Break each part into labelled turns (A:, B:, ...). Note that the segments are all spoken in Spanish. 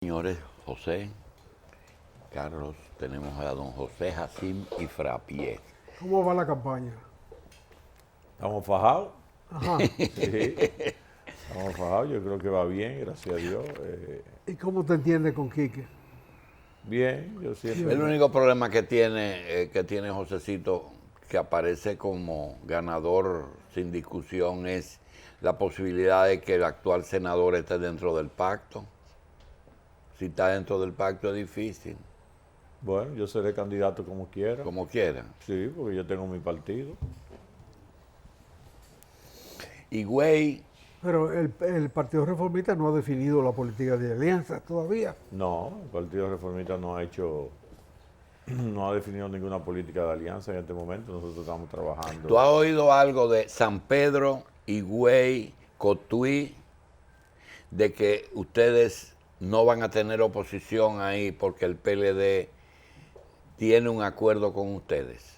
A: Señores, José, Carlos, tenemos a don José Jacim y Frapié.
B: ¿Cómo va la campaña?
C: ¿Estamos fajados?
B: Ajá.
C: Sí, estamos fajados. Yo creo que va bien, gracias a Dios.
B: ¿Y cómo te entiendes con Quique?
C: Bien, yo siempre...
A: El único problema que tiene Josecito, que aparece como ganador sin discusión, es la posibilidad de que el actual senador esté dentro del pacto. Si está dentro del pacto es difícil,
C: Bueno, yo seré candidato como quiera.
A: como quiera.
C: Sí, porque yo tengo mi partido.
A: Y güey,
B: Pero el Partido Reformista no ha definido la política de alianza todavía.
C: No, el Partido Reformista no ha definido ninguna política de alianza en este momento. Nosotros estamos trabajando.
A: ¿tú has oído algo de San Pedro, Higüey, Cotuí, de que ustedes no van a tener oposición ahí porque el PLD tiene un acuerdo con ustedes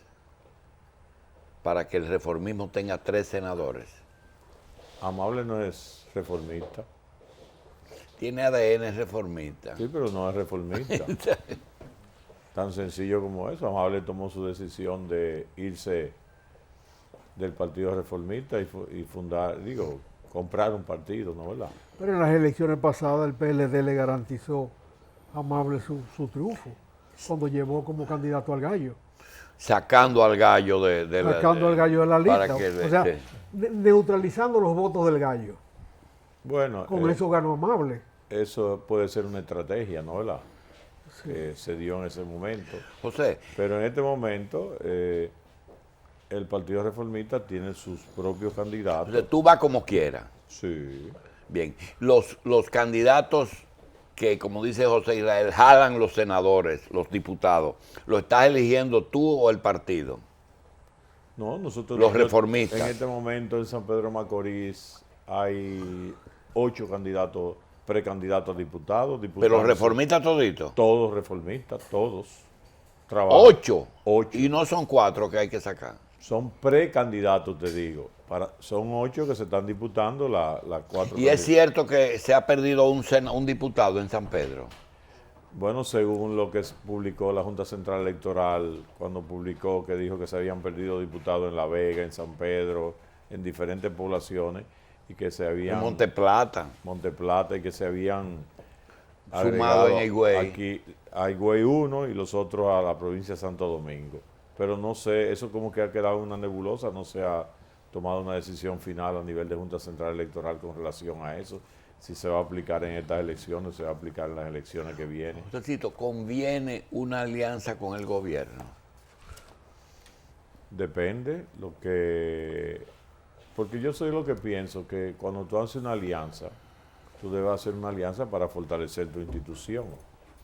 A: para que el reformismo tenga 3 senadores?
C: Amable no es reformista.
A: Tiene ADN reformista.
C: Sí, pero no es reformista. Tan sencillo como eso. Amable tomó su decisión de irse del Partido Reformista y comprar un partido, ¿no verdad?
B: Pero en las elecciones pasadas el PLD le garantizó a Amable su triunfo cuando llevó como candidato al gallo.
A: Sacando al gallo
B: Sacando al gallo de la lista.
A: para que
B: O sea, neutralizando los votos del gallo.
C: Bueno,
B: Con eso ganó Amable.
C: eso puede ser una estrategia, ¿no verdad?
B: Sí.
C: Que se dio en ese momento.
A: José,
C: Pero en este momento el Partido Reformista tiene sus propios candidatos.
A: tú vas como quieras.
C: Sí.
A: Bien, los candidatos que, como dice José Israel, jalan los senadores, los diputados, ¿lo estás eligiendo tú o el partido?
C: No, nosotros
A: Los reformistas.
C: En este momento en San Pedro de Macorís hay 8 candidatos, precandidatos a diputados.
A: Pero los reformistas toditos.
C: Todos reformistas, todos. Trabajan.
A: 8.
C: 8.
A: Y no son 4 que hay que sacar.
C: Son precandidatos, te digo. Son 8 que se están disputando las 4.
A: Y es cierto que se ha perdido un diputado en San Pedro.
C: Bueno, según lo que publicó la Junta Central Electoral, cuando publicó que dijo que se habían perdido diputados en La Vega, en San Pedro, en diferentes poblaciones, y que se habían...
A: En Monteplata.
C: Monteplata, y que se habían
A: Sumado en Higüey.
C: aquí a Higüey 1 y los otros a la provincia de Santo Domingo. Pero no sé, eso como que ha quedado una nebulosa, no se ha tomado una decisión final a nivel de Junta Central Electoral con relación a eso. Si se va a aplicar en estas elecciones, se va a aplicar en las elecciones que vienen.
A: Josecito, ¿conviene una alianza con el gobierno?
C: Depende porque yo soy lo que pienso, que cuando tú haces una alianza, tú debes hacer una alianza para fortalecer tu institución,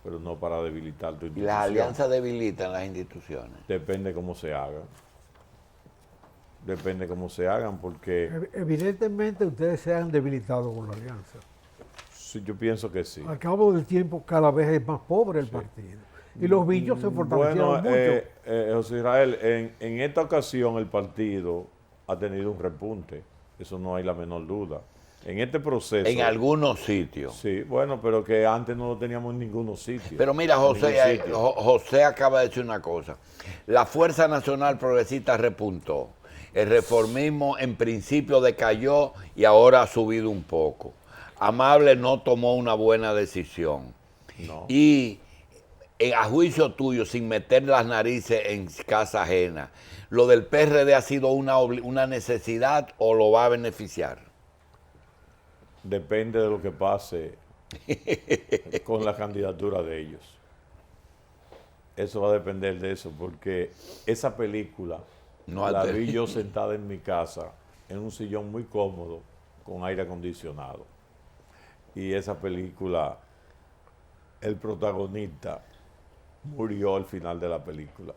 C: pero no para debilitar tu
A: ¿Y
C: institución.
A: las alianzas debilitan las instituciones?
C: Depende cómo se hagan. Depende cómo se hagan, porque
B: Evidentemente ustedes se han debilitado con la alianza.
C: sí, yo pienso que sí.
B: Al cabo del tiempo cada vez es más pobre el partido. Y los villos se fortalecieron mucho.
C: José Israel, en esta ocasión el partido ha tenido un repunte, eso no hay la menor duda. En este proceso...
A: En algunos sitios.
C: Sí, bueno, pero que antes no lo teníamos en ninguno sitio.
A: Pero mira, José acaba de decir una cosa. La Fuerza Nacional Progresista repuntó. El reformismo en principio decayó y ahora ha subido un poco. Amable no tomó una buena decisión.
C: No.
A: Y a juicio tuyo, sin meter las narices en casa ajena, ¿lo del PRD ha sido una necesidad o lo va a beneficiar?
C: Depende de lo que pase con la candidatura de ellos. Eso va a depender de eso, porque esa película la vi yo sentada en mi casa, en un sillón muy cómodo, con aire acondicionado. Y esa película, el protagonista murió al final de la película.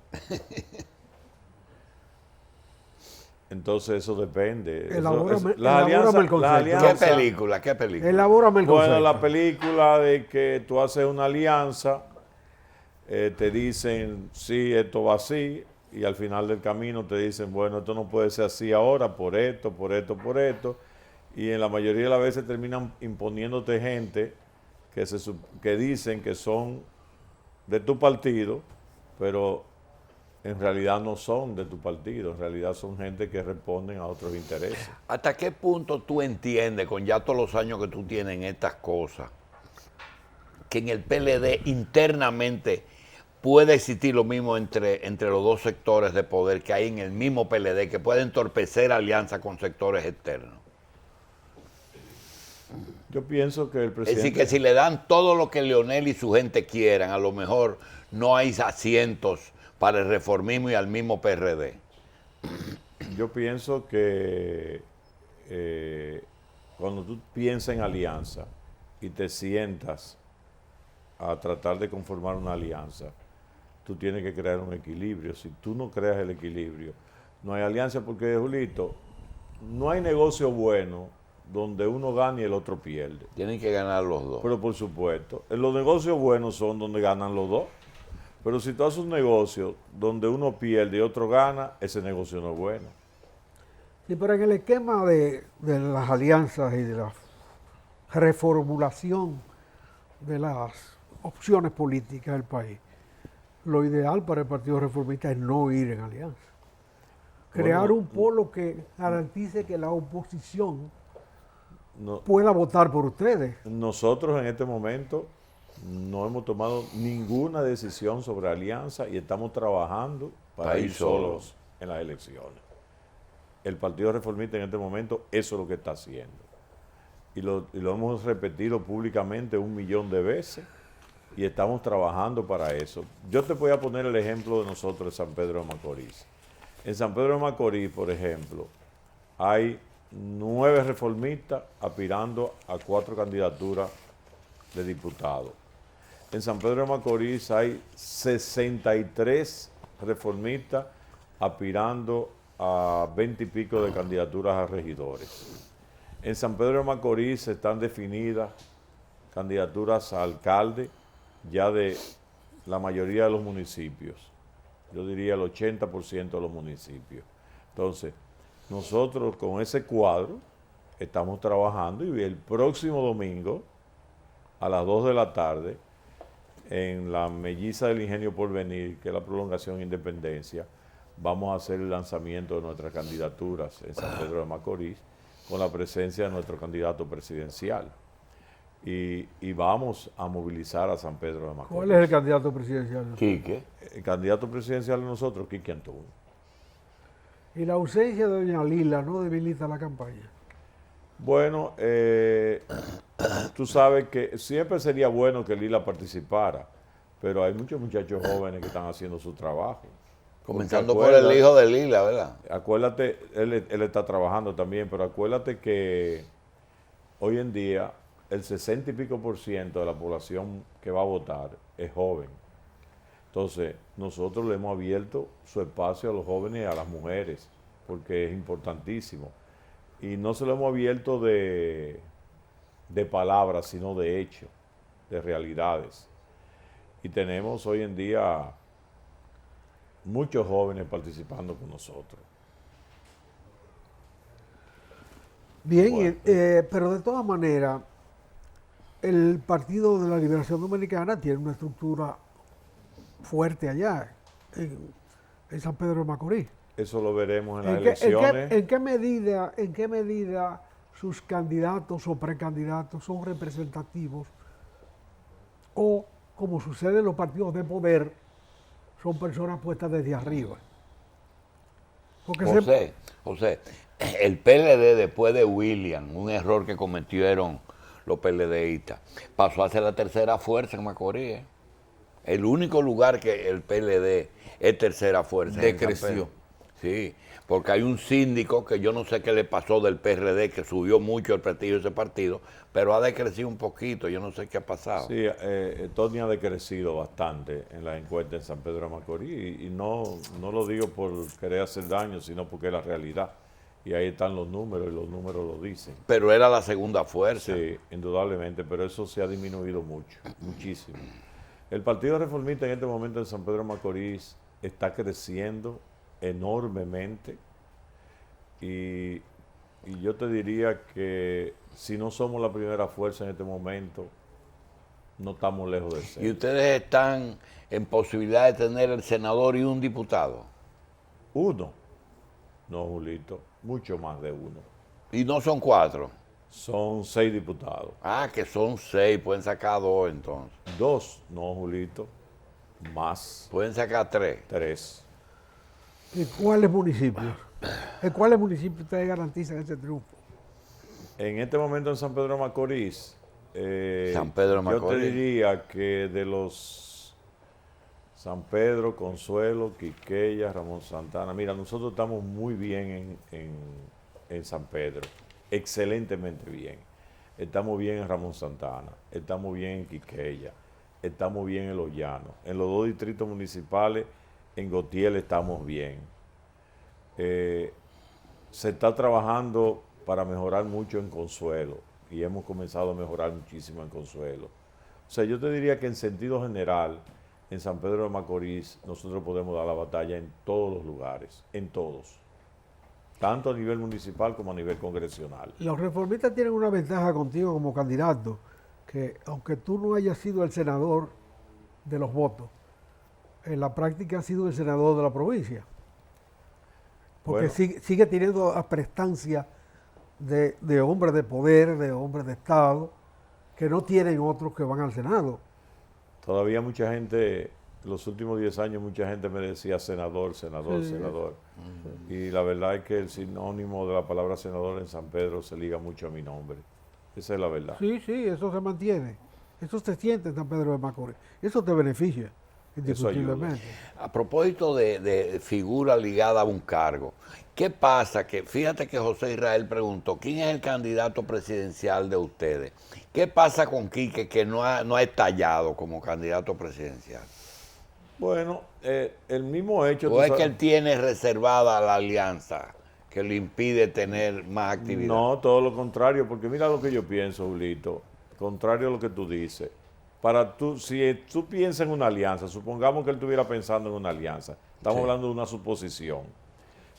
C: Entonces eso depende.
B: Elabórame
C: Las
B: el concepto.
C: alianzas,
A: ¿Qué película? ¿Qué película?
B: Elabórame el concepto.
C: Bueno, la película de que tú haces una alianza, te dicen, sí, esto va así, y al final del camino te dicen, bueno, esto no puede ser así ahora, por esto, por esto, por esto, y en la mayoría de las veces terminan imponiéndote gente que dicen que son de tu partido, pero en realidad no son de tu partido, en realidad son gente que responden a otros intereses.
A: ¿Hasta qué punto tú entiendes, con ya todos los años que tú tienes en estas cosas, que en el PLD internamente puede existir lo mismo entre los dos sectores de poder que hay en el mismo PLD, que puede entorpecer alianzas con sectores externos?
C: Yo pienso que el presidente...
A: Es decir, que si le dan todo lo que Leonel y su gente quieran, a lo mejor no hay asientos para el reformismo y al mismo PRD.
C: Yo pienso que cuando tú piensas en alianza y te sientas a tratar de conformar una alianza, tú tienes que crear un equilibrio. Si tú no creas el equilibrio, no hay alianza, porque, Julito, no hay negocio bueno donde uno gana y el otro pierde.
A: Tienen que ganar los dos.
C: Pero por supuesto, los negocios buenos son donde ganan los dos. Pero si tú haces un negocio donde uno pierde y otro gana, ese negocio no es bueno.
B: Sí, pero en el esquema de las alianzas y de la reformulación de las opciones políticas del país, lo ideal para el Partido Reformista es no ir en alianza. Crear
C: Bueno,
B: un polo que garantice que la oposición
C: no,
B: pueda votar por ustedes.
C: nosotros en este momento no hemos tomado ninguna decisión sobre alianza y estamos trabajando para ir solos en las elecciones. El Partido Reformista en este momento eso es lo que está haciendo. Y lo hemos repetido públicamente 1 millón de veces y estamos trabajando para eso. Yo te voy a poner el ejemplo de nosotros de San Pedro de Macorís. En San Pedro de Macorís, por ejemplo, hay 9 reformistas aspirando a 4 candidaturas de diputados. En San Pedro de Macorís hay 63 reformistas aspirando a 20 y pico de candidaturas a regidores. En San Pedro de Macorís están definidas candidaturas a alcalde ya de la mayoría de los municipios. Yo diría el 80% de los municipios. Entonces, nosotros con ese cuadro estamos trabajando y el próximo domingo a las 2 de la tarde en la Melliza del Ingenio Porvenir, que es la prolongación Independencia, vamos a hacer el lanzamiento de nuestras candidaturas en San Pedro de Macorís con la presencia de nuestro candidato presidencial. Y vamos a movilizar a San Pedro de Macorís.
B: ¿Cuál es el candidato presidencial?
A: Quique.
C: El candidato presidencial de nosotros, Quique Antún.
B: Y la ausencia de doña Lila no debilita la campaña.
C: Bueno, tú sabes que siempre sería bueno que Lila participara, pero hay muchos muchachos jóvenes que están haciendo su trabajo.
A: Comenzando por el hijo de Lila, ¿verdad?
C: Acuérdate, él está trabajando también, pero acuérdate que hoy en día el 60 y pico % de la población que va a votar es joven. Entonces, nosotros le hemos abierto su espacio a los jóvenes y a las mujeres, porque es importantísimo. Y no se lo hemos abierto de palabras, sino de hechos, de realidades. Y tenemos hoy en día muchos jóvenes participando con nosotros.
B: Bien,
C: Bueno.
B: pero de todas maneras, el Partido de la Liberación Dominicana tiene una estructura fuerte allá, en San Pedro de Macorís.
C: Eso lo veremos en las elecciones.
B: ¿En qué medida sus candidatos o precandidatos son representativos o, como sucede en los partidos de poder, son personas puestas desde arriba? Porque
A: José, el PLD después de William, un error que cometieron los PLDistas, pasó a ser la tercera fuerza en Macorís. El único lugar que el PLD es tercera fuerza.
D: Decreció.
A: Sí, porque hay un síndico que yo no sé qué le pasó del PRD, que subió mucho el prestigio de ese partido, pero ha decrecido un poquito, yo no sé qué ha pasado.
C: Sí, Tony ha decrecido bastante en las encuestas en San Pedro de Macorís y no lo digo por querer hacer daño, sino porque es la realidad. Y ahí están los números y los números lo dicen.
A: Pero era la segunda fuerza.
C: Sí, indudablemente, pero eso se ha disminuido mucho, muchísimo. El Partido Reformista en este momento en San Pedro de Macorís está creciendo enormemente y yo te diría que si no somos la primera fuerza en este momento, No estamos lejos de ser.
A: ¿Y ustedes están en posibilidad de tener el senador y un diputado?
C: Uno. No, Julito, mucho más de uno.
A: ¿Y no son 4?
C: Son 6 diputados.
A: Ah, que son 6, pueden sacar 2 entonces.
C: 2, no, Julito, más.
A: Pueden sacar 3.
C: 3.
B: ¿En cuáles municipios? ¿En cuáles municipios ustedes garantizan ese triunfo?
C: En este momento en San Pedro de Macorís,
A: San Pedro de Macorís.
C: yo te diría que de los San Pedro, Consuelo, Quiqueya, Ramón Santana, mira, nosotros estamos muy bien en San Pedro, excelentemente bien. Estamos bien en Ramón Santana, estamos bien en Quiqueya, estamos bien en Los Llanos. En los 2 distritos municipales, en Gotiel estamos bien. Se está trabajando para mejorar mucho en Consuelo y hemos comenzado a mejorar muchísimo en Consuelo. O sea, yo te diría que en sentido general, en San Pedro de Macorís, nosotros podemos dar la batalla en todos los lugares, en todos, tanto a nivel municipal como a nivel congresional.
B: Los reformistas tienen una ventaja contigo como candidato, que aunque tú no hayas sido el senador de los votos, en la práctica has sido el senador de la provincia. Porque
C: Bueno,
B: sigue teniendo la prestancia de hombres de poder, de hombres de Estado, que no tienen otros que van al Senado.
C: todavía mucha gente, los últimos 10 años, mucha gente me decía senador, senador,
B: Sí.
C: senador. Y la verdad es que el sinónimo de la palabra senador en San Pedro se liga mucho a mi nombre. Esa es la verdad.
B: Sí, sí, eso se mantiene. Eso se siente en San Pedro de Macorís. Eso te beneficia, indiscutiblemente.
A: A propósito de figura ligada a un cargo, ¿qué pasa? Que fíjate que José Israel preguntó, ¿quién es el candidato presidencial de ustedes? ¿Qué pasa con Quique que no ha estallado como candidato presidencial?
C: Bueno, el mismo hecho...
A: ¿O
C: tú
A: es que
C: sabes-
A: él tiene reservada la alianza que le impide tener más actividad?
C: No, todo lo contrario, porque mira lo que yo pienso, Julito, contrario a lo que tú dices. Si tú piensas en una alianza, supongamos que él estuviera pensando en una alianza, estamos
A: Sí.
C: hablando de una suposición.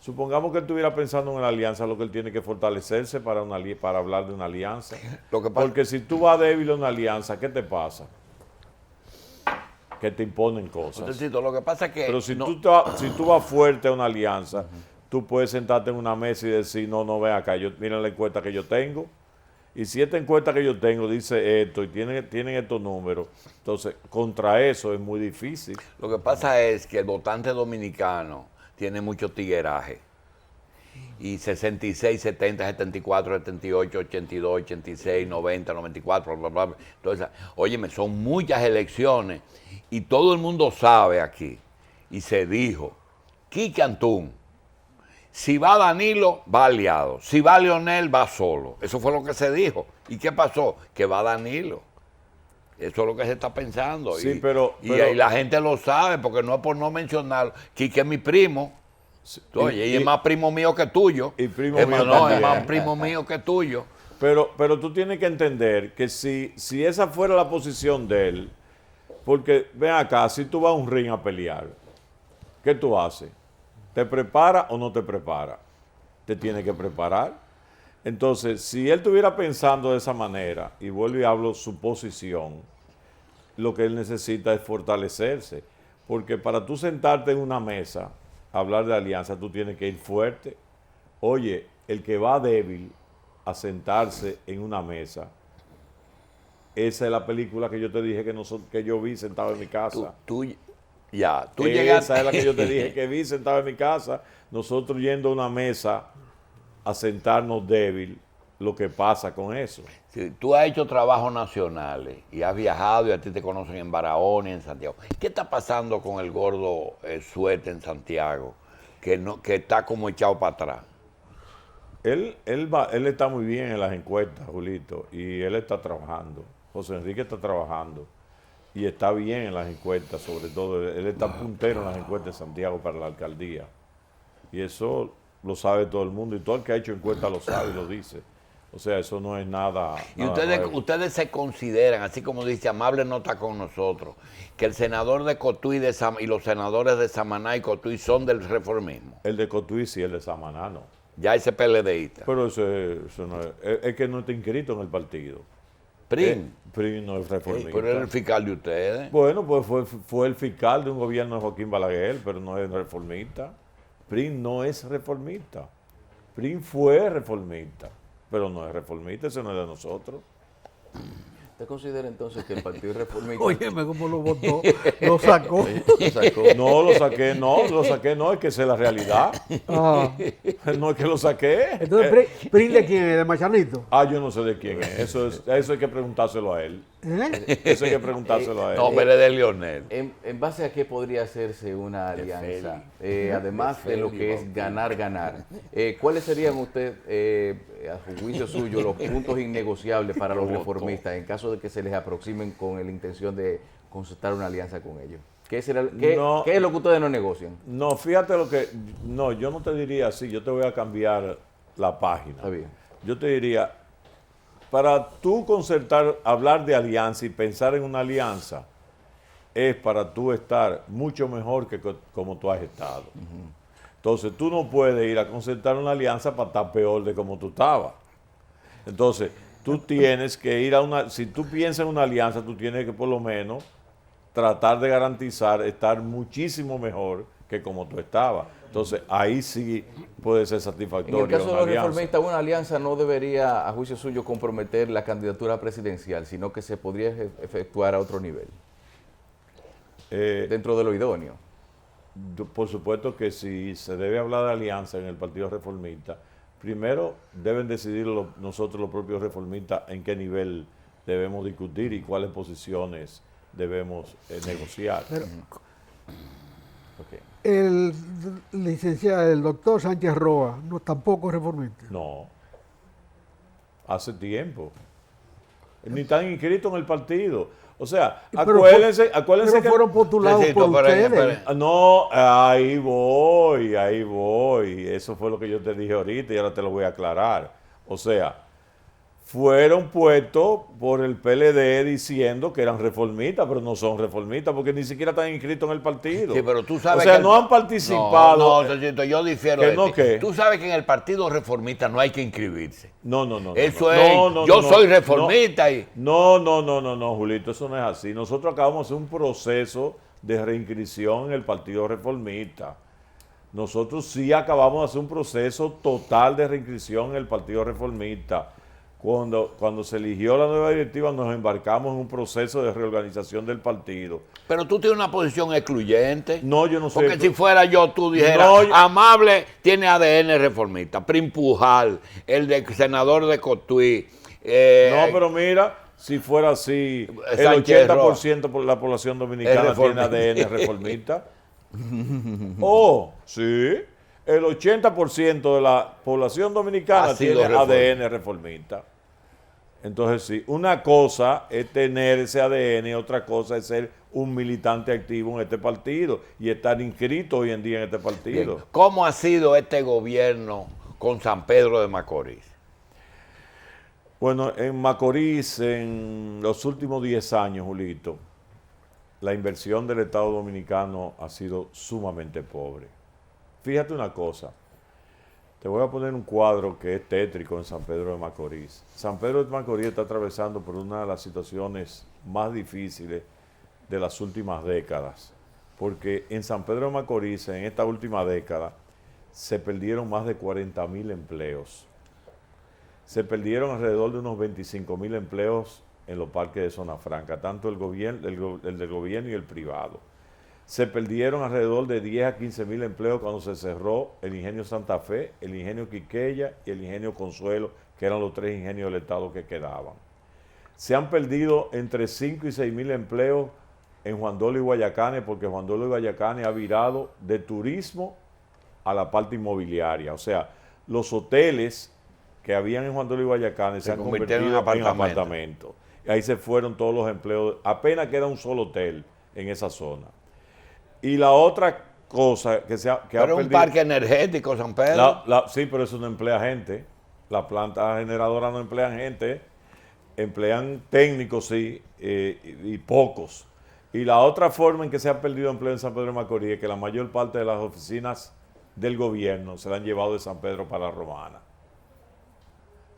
C: Supongamos que él estuviera pensando en una alianza, lo que él tiene que fortalecerse para hablar de una alianza.
A: Lo que pasa,
C: Porque si tú vas débil a una alianza, ¿qué te pasa? Que te imponen cosas.
A: Josecito, lo que pasa es que
C: Pero si,
A: no-
C: si tú vas fuerte a una alianza, tú puedes sentarte en una mesa y decir, no, ven acá, miren la encuesta que yo tengo. Y si esta encuesta que yo tengo dice esto y tienen estos números, entonces contra eso es muy difícil.
A: lo que pasa es que el votante dominicano tiene mucho tigueraje. Y 66, 70, 74, 78, 82, 86, 90, 94, bla, bla, bla. Entonces, óyeme, son muchas elecciones y todo el mundo sabe aquí. Y se dijo, Quique Antún, si va Danilo, va aliado. Si va Leonel, va solo. Eso fue lo que se dijo. ¿Y qué pasó? Que va Danilo. Eso es lo que se está pensando.
C: Sí,
A: y,
C: pero-
A: y
C: pero-
A: ahí la gente lo sabe, porque no es por no mencionarlo. Quique es mi primo. Oye, y es más primo mío que tuyo.
C: y primo
A: es
C: mío
A: más, no, es
C: también.
A: más primo mío que tuyo.
C: Pero tú tienes que entender que si esa fuera la posición de él, porque ven acá, si tú vas a un ring a pelear, ¿qué tú haces? ¿Te preparas o no te preparas? Te tienes que preparar. Entonces, si él estuviera pensando de esa manera, y vuelvo y hablo su posición, lo que él necesita es fortalecerse. Porque para tú sentarte en una mesa, hablar de alianza, tú tienes que ir fuerte. Oye, el que va débil a sentarse en una mesa, esa es la película que yo te dije que yo vi sentado en mi casa.
A: Tú
C: Esa
A: llegaste.
C: es la que yo te dije que vi sentado en mi casa, nosotros yendo a una mesa a sentarnos débil, lo que pasa con eso.
A: Sí, tú has hecho trabajos nacionales y has viajado y a ti te conocen en Barahona y en Santiago. ¿Qué está pasando con el gordo Suerte en Santiago? Que está como echado para atrás.
C: Él está muy bien en las encuestas, Julito, y él está trabajando. José Enrique está trabajando y está bien en las encuestas, sobre todo. Él está puntero en las encuestas de Santiago para la alcaldía. Y eso lo sabe todo el mundo y todo el que ha hecho encuestas lo sabe y lo dice. O sea, eso no es nada.
A: Y
C: nada nuevo.
A: ustedes se consideran, así como dice Amable no está con nosotros, que el senador de Cotuí y los senadores de Samaná y Cotuí son del reformismo.
C: El de Cotuí sí, el de Samaná no.
A: Ya ese PLDista.
C: Pero eso no es que no está inscrito en el partido.
A: PRIN.
C: PRIN no es reformista.
A: Pero era el fiscal de ustedes.
C: Bueno, pues fue el fiscal de un gobierno de Joaquín Balaguer, pero no es reformista. PRIN no es reformista. PRIN fue reformista, pero no es reformista, eso no es de nosotros.
D: ¿Usted considera entonces que el Partido Reformista...
B: Óyeme cómo lo votó, lo sacó.
D: lo sacó?
C: No, lo saqué, no, es que esa es la realidad.
B: Ah.
C: No es que lo saqué.
B: Entonces, ¿PRIN de quién es? ¿De Machanito?
C: Yo no sé de quién es. Eso hay que preguntárselo a él. Eso hay que preguntárselo a él.
A: No, pero es de Leonel.
D: ¿En base a qué podría hacerse una alianza? Además de lo que es ganar. ¿Cuáles serían usted, a su juicio suyo, los puntos innegociables para los reformistas en caso de que se les aproximen con la intención de concertar una alianza con ellos? ¿Qué es lo que ustedes no negocian?
C: No, fíjate lo que... No, yo no te diría así. Yo te voy a cambiar la página.
D: Está bien.
C: Yo te diría, para tú concertar, hablar de alianza y pensar en una alianza, es para tú estar mucho mejor que como tú has estado. Entonces, tú no puedes ir a concertar una alianza para estar peor de como tú estabas. Entonces, tú tienes que ir a una... Si tú piensas en una alianza, tú tienes que por lo menos tratar de garantizar estar muchísimo mejor que como tú estabas. Entonces, ahí sí puede ser satisfactorio.
D: En el caso de los
C: alianza.
D: reformistas, una alianza no debería, a juicio suyo, comprometer la candidatura presidencial, sino que se podría efectuar a otro nivel, dentro de lo idóneo.
C: Por supuesto que si se debe hablar de alianza en el Partido Reformista, primero deben decidir nosotros los propios reformistas en qué nivel debemos discutir y cuáles posiciones debemos negociar.
B: Pero,
D: Okay.
B: el licenciado, el doctor Sánchez Roa, no, tampoco es reformista.
C: No, hace tiempo. Ni están inscritos en el partido. O sea, acuérdense
B: pero
C: que...
B: fueron postulados por ustedes.
C: No, ahí voy. Eso fue lo que yo te dije ahorita y ahora te lo voy a aclarar. O sea, fueron puestos por el PLD diciendo que eran reformistas, pero no son reformistas porque ni siquiera están inscritos en el partido.
A: Sí, pero tú sabes
C: o sea,
A: que
C: no han participado.
A: No, Sergito, yo difiero
C: ¿Que
A: de
C: no
A: ti.
C: qué?
A: Tú sabes que en el Partido Reformista no hay que inscribirse.
C: No.
A: Eso es, yo soy reformista y...
C: No, Julito, eso no es así. Nosotros acabamos de hacer un proceso de reinscripción en el Partido Reformista. Nosotros sí acabamos de hacer un proceso total de reinscripción en el Partido Reformista. Cuando se eligió la nueva directiva nos embarcamos en un proceso de reorganización del partido.
A: Pero tú tienes una posición excluyente.
C: No, yo no soy...
A: Porque si fuera yo, tú dijeras, Amable tiene ADN reformista, Prim Pujal, el senador de Cotuí.
C: No, pero mira, si fuera así, el 80% por la población dominicana tiene ADN reformista. Sí, el 80% de la población dominicana tiene ADN reformista. Entonces sí, una cosa es tener ese ADN y otra cosa es ser un militante activo en este partido y estar inscrito hoy en día en este partido.
A: Bien. ¿Cómo ha sido este gobierno con San Pedro de Macorís?
C: Bueno, en Macorís, en los últimos 10 años, Julito, la inversión del Estado Dominicano ha sido sumamente pobre. Fíjate una cosa. Te voy a poner un cuadro que es tétrico en San Pedro de Macorís. San Pedro de Macorís está atravesando por una de las situaciones más difíciles de las últimas décadas, porque en San Pedro de Macorís, en esta última década, se perdieron más de 40.000 empleos. Se perdieron alrededor de unos 25.000 empleos en los parques de zona franca, tanto el del gobierno y el privado. Se perdieron alrededor de 10 a 15.000 empleos cuando se cerró el Ingenio Santa Fe, el Ingenio Quiqueya y el Ingenio Consuelo, que eran los 3 ingenios del Estado que quedaban. Se han perdido entre 5 y 6.000 empleos en Juan Dolio y Guayacane, porque Juan Dolio y Guayacane ha virado de turismo a la parte inmobiliaria. O sea, los hoteles que habían en Juan Dolio y Guayacane se han convertido en apartamentos. Y ahí se fueron todos los empleos. Apenas queda un solo hotel en esa zona. Y la otra cosa que ha
A: perdido... un parque energético, San Pedro.
C: Sí, pero eso no emplea gente. Las plantas generadoras no emplean gente. Emplean técnicos, sí, y pocos. Y la otra forma en que se ha perdido empleo en San Pedro de Macorís es que la mayor parte de las oficinas del gobierno se la han llevado de San Pedro para la Romana.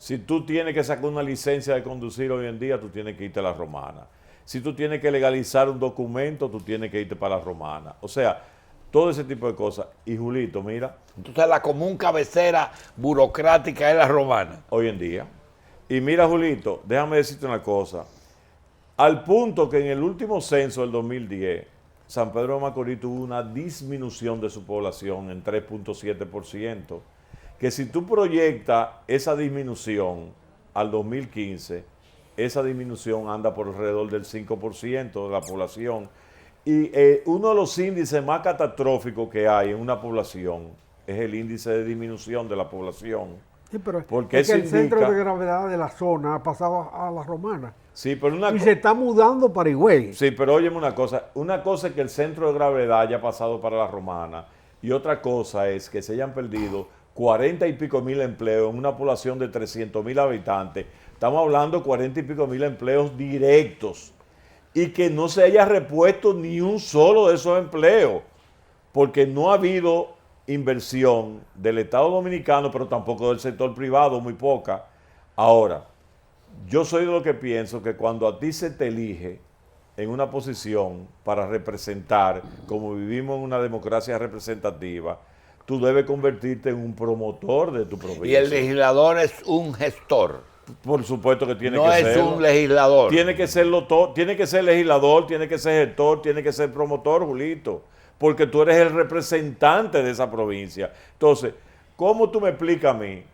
C: Si tú tienes que sacar una licencia de conducir hoy en día, tú tienes que irte a la Romana. Si tú tienes que legalizar un documento, tú tienes que irte para la Romana. O sea, todo ese tipo de cosas. Y Julito, mira.
A: Entonces la común cabecera burocrática es la Romana.
C: Hoy en día. Y mira, Julito, déjame decirte una cosa. Al punto que en el último censo del 2010, San Pedro de Macorís tuvo una disminución de su población en 3.7%, que si tú proyectas esa disminución al 2015, esa disminución anda por alrededor del 5% de la población. Y uno de los índices más catastróficos que hay en una población es el índice de disminución de la población.
B: Sí, pero
C: porque
B: es que el centro de gravedad de la zona ha pasado a la Romana.
C: Sí, pero
B: y se está mudando para Higüey.
C: Sí, pero óyeme una cosa es que el centro de gravedad haya pasado para la Romana y otra cosa es que se hayan perdido 40 y pico mil empleos en una población de 300.000 habitantes. Estamos hablando de 40 y pico mil empleos directos y que no se haya repuesto ni un solo de esos empleos porque no ha habido inversión del Estado Dominicano, pero tampoco del sector privado, muy poca. Ahora, yo soy de lo que pienso que cuando a ti se te elige en una posición para representar, como vivimos en una democracia representativa, tú debes convertirte en un promotor de tu provincia.
A: Y el legislador es un gestor.
C: Por supuesto que tiene
A: no
C: que ser.
A: No es un legislador.
C: Tiene que serlo todo, tiene que ser legislador, tiene que ser gestor, tiene que ser promotor, Julito, porque tú eres el representante de esa provincia. Entonces, ¿cómo tú me explicas a mí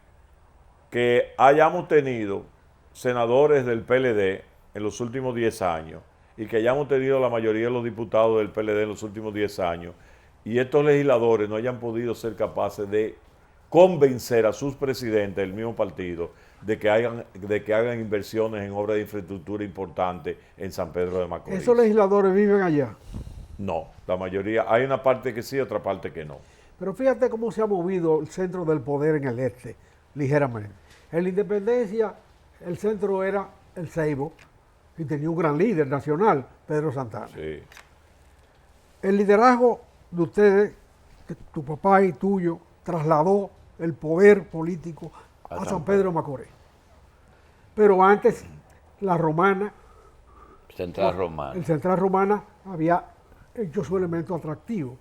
C: que hayamos tenido senadores del PLD en los últimos 10 años y que hayamos tenido la mayoría de los diputados del PLD en los últimos 10 años y estos legisladores no hayan podido ser capaces de convencer a sus presidentes del mismo partido de que hagan inversiones en obras de infraestructura importantes en San Pedro de Macorís?
B: ¿Esos legisladores viven allá?
C: No, la mayoría, hay una parte que sí, otra parte que no.
B: Pero fíjate cómo se ha movido el centro del poder en el este, ligeramente. En la independencia, el centro era el Ceibo y tenía un gran líder nacional, Pedro Santana.
C: Sí.
B: El liderazgo de ustedes, de tu papá y tuyo, trasladó el poder político a San Pedro de Macorís. Pero antes, la Romana,
A: Central Romana.
B: el Central Romana había hecho su elemento atractivo.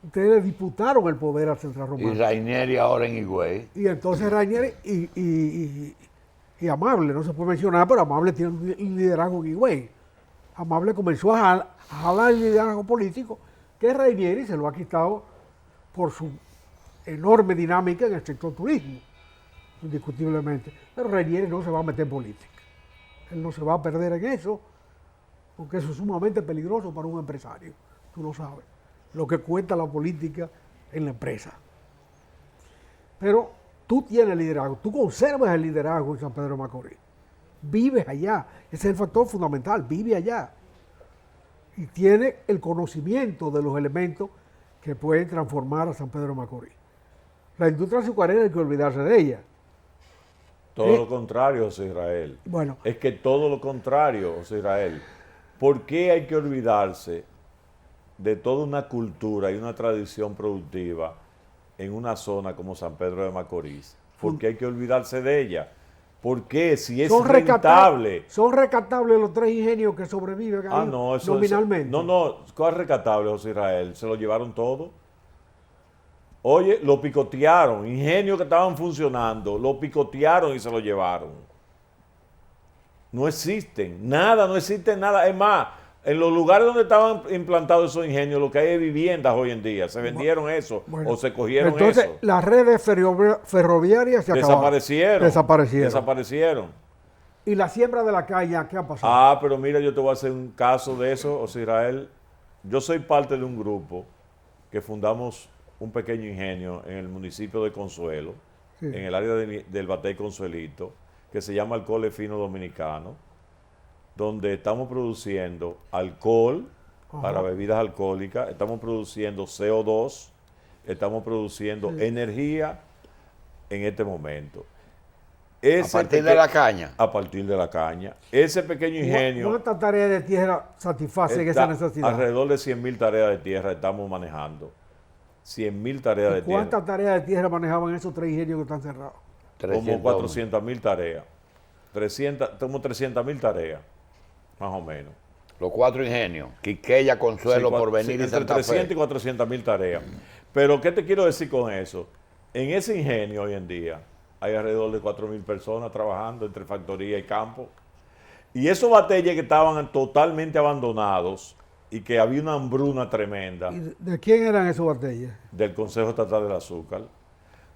B: Ustedes disputaron el poder al Central Romana.
A: Y Rainieri ahora en Higüey.
B: Y entonces Rainieri y Amable, no se puede mencionar, pero Amable tiene un liderazgo en Higüey. Amable comenzó a jalar el liderazgo político que Rainieri se lo ha quitado por su enorme dinámica en el sector turismo, indiscutiblemente. Pero Rainieri no se va a meter en política. Él no se va a perder en eso, porque eso es sumamente peligroso para un empresario. Tú lo sabes, lo que cuenta la política en la empresa. Pero tú tienes liderazgo, tú conservas el liderazgo en San Pedro de Macorís. Vives allá, ese es el factor fundamental, vive allá. Y tiene el conocimiento de los elementos que pueden transformar a San Pedro de Macorís. La industria azucarera hay que olvidarse de ella.
C: Todo lo contrario, José Israel.
B: Bueno,
C: es que todo lo contrario, José Israel. ¿Por qué hay que olvidarse de toda una cultura y una tradición productiva en una zona como San Pedro de Macorís? ¿Por qué hay que olvidarse de ella? ¿Por qué? Si es rentable.
B: Son rescatables los 3 ingenios que sobreviven ahí nominalmente.
C: ¿Cuál es rescatable, José Israel? ¿Se lo llevaron todo? Oye, lo picotearon. Ingenios que estaban funcionando, lo picotearon y se lo llevaron. No existen nada, no existe nada. Es más, en los lugares donde estaban implantados esos ingenios, lo que hay es viviendas hoy en día. Se vendieron eso o se cogieron
B: entonces,
C: eso.
B: Las redes ferroviarias se
C: desaparecieron.
B: ¿Y la siembra de la caña qué ha pasado?
C: Pero mira, yo te voy a hacer un caso de eso, José Israel. Yo soy parte de un grupo que fundamos un pequeño ingenio en el municipio de Consuelo, en el área del Batey Consuelito, que se llama Alcohol Fino Dominicano, donde estamos produciendo alcohol para bebidas alcohólicas, estamos produciendo CO2, estamos produciendo energía en este momento.
A: ¿A partir de la caña?
C: A partir de la caña. Ese pequeño ingenio...
B: ¿Cuántas tareas de tierra satisfacen esa necesidad?
C: Alrededor de 100.000 tareas de tierra estamos manejando. 100.000 tareas de tierra.
B: ¿Cuántas tareas de tierra manejaban esos 3 ingenios que están cerrados?
C: como 400.000 tareas. Como 300.000 tareas, más o menos.
A: Los 4 ingenios, Quiqueya, Consuelo, Porvenir y Santa Fe.
C: Entre 300 y 400.000 tareas. Pero, ¿qué te quiero decir con eso? En ese ingenio hoy en día hay alrededor de 4.000 personas trabajando entre factoría y campo. Y esos batalles que estaban totalmente abandonados y que había una hambruna tremenda.
B: ¿Y de quién eran esos batalles?
C: Del Consejo Estatal del Azúcar.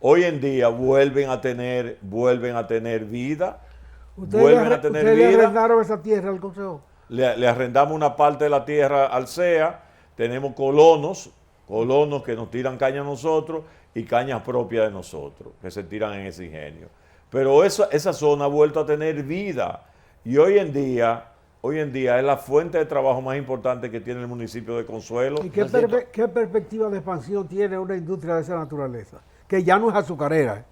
C: Hoy en día vuelven a tener vida.
B: ¿Ustedes le arrendaron esa tierra al Consejo?
C: Le arrendamos una parte de la tierra al CEA, tenemos colonos que nos tiran caña a nosotros y cañas propias de nosotros, que se tiran en ese ingenio. Pero esa zona ha vuelto a tener vida y hoy en día es la fuente de trabajo más importante que tiene el municipio de Consuelo.
B: ¿Y qué perspectiva de expansión tiene una industria de esa naturaleza? Que ya no es azucarera.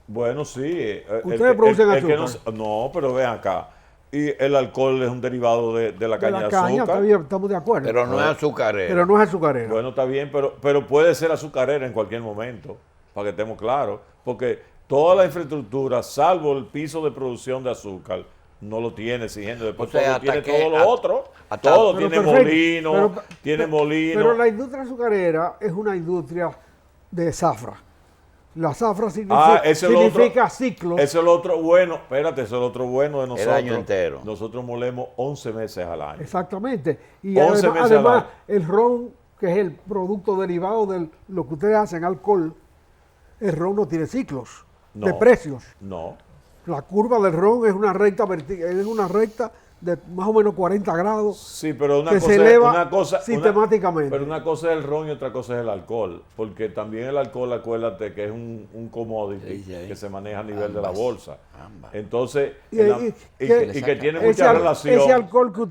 C: Bueno, sí.
B: ¿Ustedes producen azúcar?
C: No, pero ven acá. Y el alcohol es un derivado de la caña de azúcar.
B: Está bien, estamos de acuerdo.
A: Pero no es azucarera.
B: Pero no es azucarera.
C: Bueno, está bien, pero puede ser azucarera en cualquier momento, para que estemos claros. Porque toda la infraestructura, salvo el piso de producción de azúcar, no lo tiene ese ingenio. Después tiene todo lo otro. Todo tiene molino,
B: Pero la industria azucarera es una industria de zafra. La zafra significa ciclos.
C: Eso es lo otro bueno. Espérate, eso es lo otro bueno de nosotros.
A: El año entero.
C: Nosotros molemos 11 meses al año.
B: Exactamente. Y
C: 11 meses
B: además el ron, que es el producto derivado de lo que ustedes hacen, alcohol, el ron no tiene ciclos de precios.
C: No.
B: La curva del ron es una recta de más o menos 40 grados.
C: Sí, pero
B: se eleva sistemáticamente.
C: Pero una cosa es el ron y otra cosa es el alcohol. Porque también el alcohol, acuérdate que es un commodity que se maneja a nivel de la bolsa. Entonces, que tiene mucha relación.
B: Ese alcohol que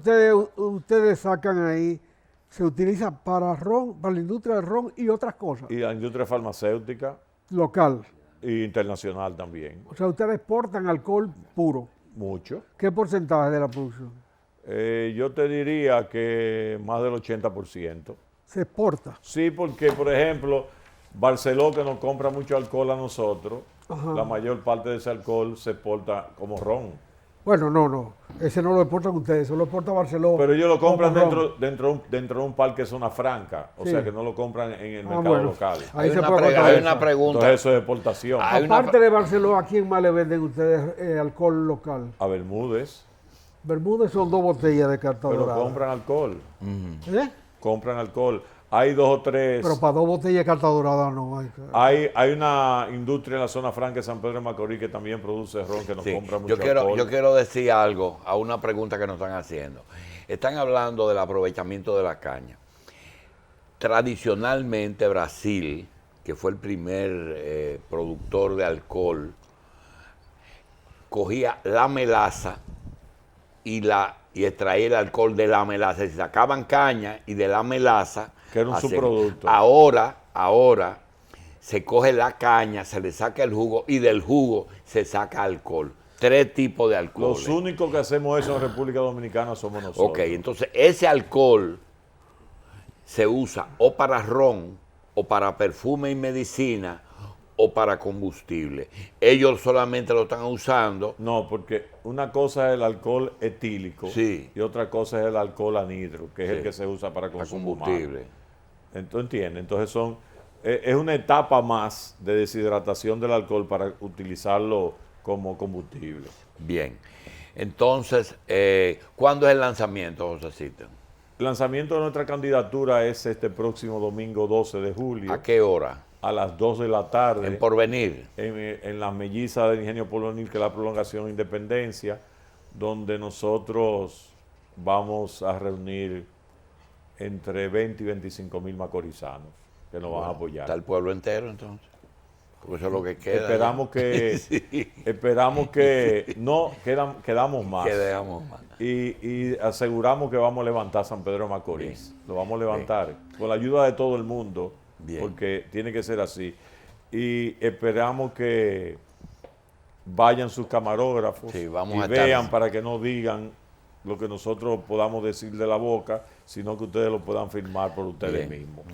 B: ustedes sacan ahí se utiliza para ron, para la industria del ron y otras cosas.
C: Y la industria farmacéutica.
B: Local.
C: Y internacional también.
B: O sea, ustedes exportan alcohol puro.
C: Mucho.
B: ¿Qué porcentaje de la producción?
C: Yo te diría que más del 80%.
B: ¿Se exporta?
C: Sí, porque, por ejemplo, Barceló, que nos compra mucho alcohol a nosotros, la mayor parte de ese alcohol se exporta como ron.
B: Bueno, no. Ese no lo exportan ustedes, eso lo exporta Barceló.
C: Pero ellos lo compran dentro de un parque zona franca, o sea que no lo compran en el mercado local.
A: Hay una pregunta.
C: Entonces eso es exportación.
B: Aparte de Barceló, ¿a quién más le venden ustedes alcohol local?
C: A Bermúdez.
B: Bermúdez son 2 botellas de carta dorada.
C: Pero compran alcohol. Compran alcohol. Hay 2 o 3.
B: Pero para 2 botellas de carta dorada no
C: hay. Hay una industria en la zona franca de San Pedro de Macorís que también produce ron, que nos compra mucho alcohol.
A: Yo quiero decir algo a una pregunta que nos están haciendo. Están hablando del aprovechamiento de la caña. Tradicionalmente Brasil, que fue el primer productor de alcohol, cogía la melaza y extraía el alcohol de la melaza. Se sacaban caña y de la melaza,
C: que era un subproducto.
A: Ahora se coge la caña, se le saca el jugo y del jugo se saca alcohol. 3 tipos de alcohol.
C: Los únicos que hacemos eso en República Dominicana somos nosotros.
A: Ok, entonces ese alcohol se usa o para ron, o para perfume y medicina, o para combustible. Ellos solamente lo están usando.
C: No, porque una cosa es el alcohol etílico y otra cosa es el alcohol anhidro, que es el que se usa para consumo combustible. Entonces, ¿entiendes? Entonces es una etapa más de deshidratación del alcohol para utilizarlo como combustible.
A: Bien. Entonces, ¿cuándo es el lanzamiento, Josecito?
C: El lanzamiento de nuestra candidatura es este próximo domingo 12 de julio.
A: ¿A qué hora?
C: A las 2 de la tarde.
A: ¿En Porvenir?
C: En las mellizas del Ingenio Porvenir, que es la prolongación de Independencia, donde nosotros vamos a reunir entre 20 y 25 mil macorizanos que nos van a apoyar.
A: ¿Está el pueblo entero entonces? Porque eso es lo que queda.
C: Esperamos que no, quedamos más.
A: Quedamos más.
C: Y aseguramos que vamos a levantar San Pedro de Macorís. Bien. Lo vamos a levantar con la ayuda de todo el mundo. Bien. Porque tiene que ser así. Y esperamos que vayan sus camarógrafos y vean para que no digan lo que nosotros podamos decir de la boca, sino que ustedes lo puedan firmar por ustedes mismos.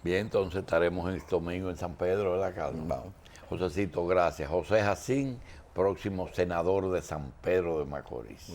A: Bien, entonces estaremos el domingo en San Pedro, ¿verdad, Carlos? Josecito, gracias. José Jacín, próximo senador de San Pedro de Macorís.